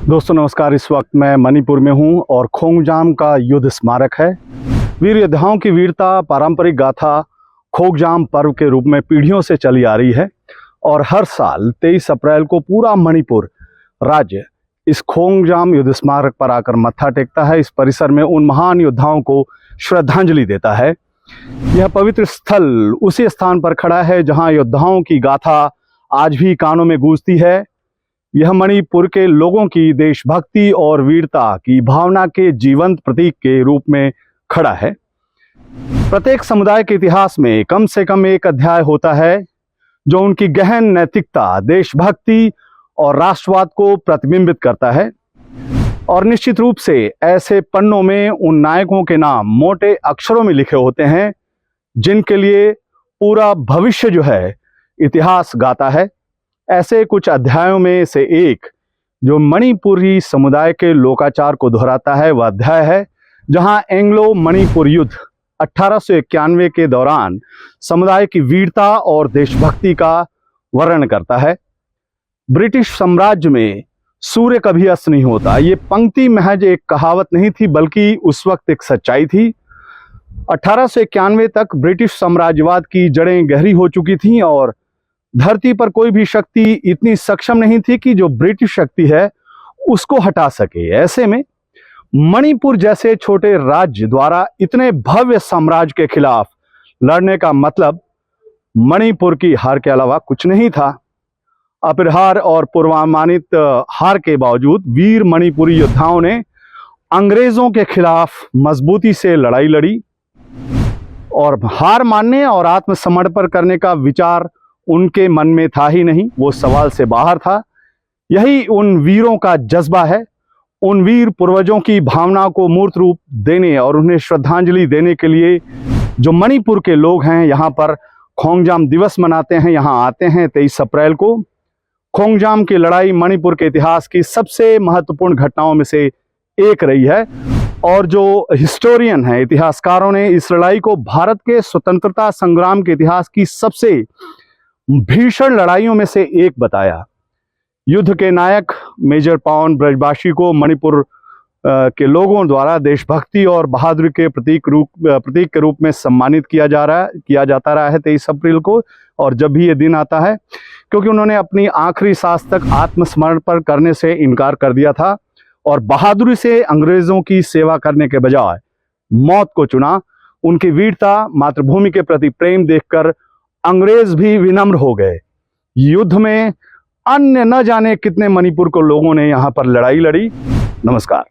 दोस्तों नमस्कार। इस वक्त मैं मणिपुर में हूं और खोंगजाम का युद्ध स्मारक है। वीर योद्धाओं की वीरता पारंपरिक गाथा खोंगजाम पर्व के रूप में पीढ़ियों से चली आ रही है और हर साल 23 अप्रैल को पूरा मणिपुर राज्य इस खोंगजाम युद्ध स्मारक पर आकर मत्था टेकता है। इस परिसर में उन महान योद्धाओं को श्रद्धांजलि देता है। यह पवित्र स्थल उसी स्थान पर खड़ा है जहां योद्धाओं की गाथा आज भी कानों में गूंजती है। यह मणिपुर के लोगों की देशभक्ति और वीरता की भावना के जीवंत प्रतीक के रूप में खड़ा है। प्रत्येक समुदाय के इतिहास में कम से कम एक अध्याय होता है जो उनकी गहन नैतिकता, देशभक्ति और राष्ट्रवाद को प्रतिबिंबित करता है। और निश्चित रूप से ऐसे पन्नों में उन नायकों के नाम मोटे अक्षरों में लिखे होते हैं जिनके लिए पूरा भविष्य जो है इतिहास गाता है। ऐसे कुछ अध्यायों में से एक जो मणिपुरी समुदाय के लोकाचार को दोहराता है वह अध्याय है जहां एंग्लो मणिपुर युद्ध 1891 के दौरान समुदाय की वीरता और देशभक्ति का वर्णन करता है। ब्रिटिश साम्राज्य में सूर्य कभी अस्त नहीं होता, ये पंक्ति महज एक कहावत नहीं थी बल्कि उस वक्त एक सच्चाई थी। 1891 तक ब्रिटिश साम्राज्यवाद की जड़ें गहरी हो चुकी थीं और धरती पर कोई भी शक्ति इतनी सक्षम नहीं थी कि जो ब्रिटिश शक्ति है उसको हटा सके। ऐसे में मणिपुर जैसे छोटे राज्य द्वारा इतने भव्य साम्राज्य के खिलाफ लड़ने का मतलब मणिपुर की हार के अलावा कुछ नहीं था। अपरिहार्य और पूर्वानुमानित हार के बावजूद वीर मणिपुरी योद्धाओं ने अंग्रेजों के खिलाफ मजबूती से लड़ाई लड़ी और हार मानने और आत्मसमर्पण करने का विचार उनके मन में था ही नहीं, वो सवाल से बाहर था। यही उन वीरों का जज्बा है। उन वीर पूर्वजों की भावना को मूर्त रूप देने और उन्हें श्रद्धांजलि देने के लिए जो मणिपुर के लोग हैं यहाँ पर खोंगजाम दिवस मनाते हैं, यहाँ आते हैं 23 अप्रैल को। खोंगजाम की लड़ाई मणिपुर के इतिहास की सबसे महत्वपूर्ण घटनाओं में से एक रही है और जो हिस्टोरियन हैं, इतिहासकारों ने इस लड़ाई को भारत के स्वतंत्रता संग्राम के इतिहास की सबसे भीषण लड़ाइयों में से एक बताया। युद्ध के नायक मेजर पवन ब्रजवासी को मणिपुर के लोगों द्वारा देशभक्ति और बहादुरी के प्रतीक के रूप में सम्मानित किया जाता रहा है 23 अप्रैल को। और जब भी ये दिन आता है क्योंकि उन्होंने अपनी आखिरी सांस तक आत्मसमर्पण करने से इनकार कर दिया था और बहादुरी से अंग्रेजों की सेवा करने के बजाय मौत को चुना। उनकी वीरता, मातृभूमि के प्रति प्रेम देखकर अंग्रेज भी विनम्र हो गए। युद्ध में अन्य न जाने कितने मणिपुर को लोगों ने यहाँ पर लड़ाई लड़ी। नमस्कार।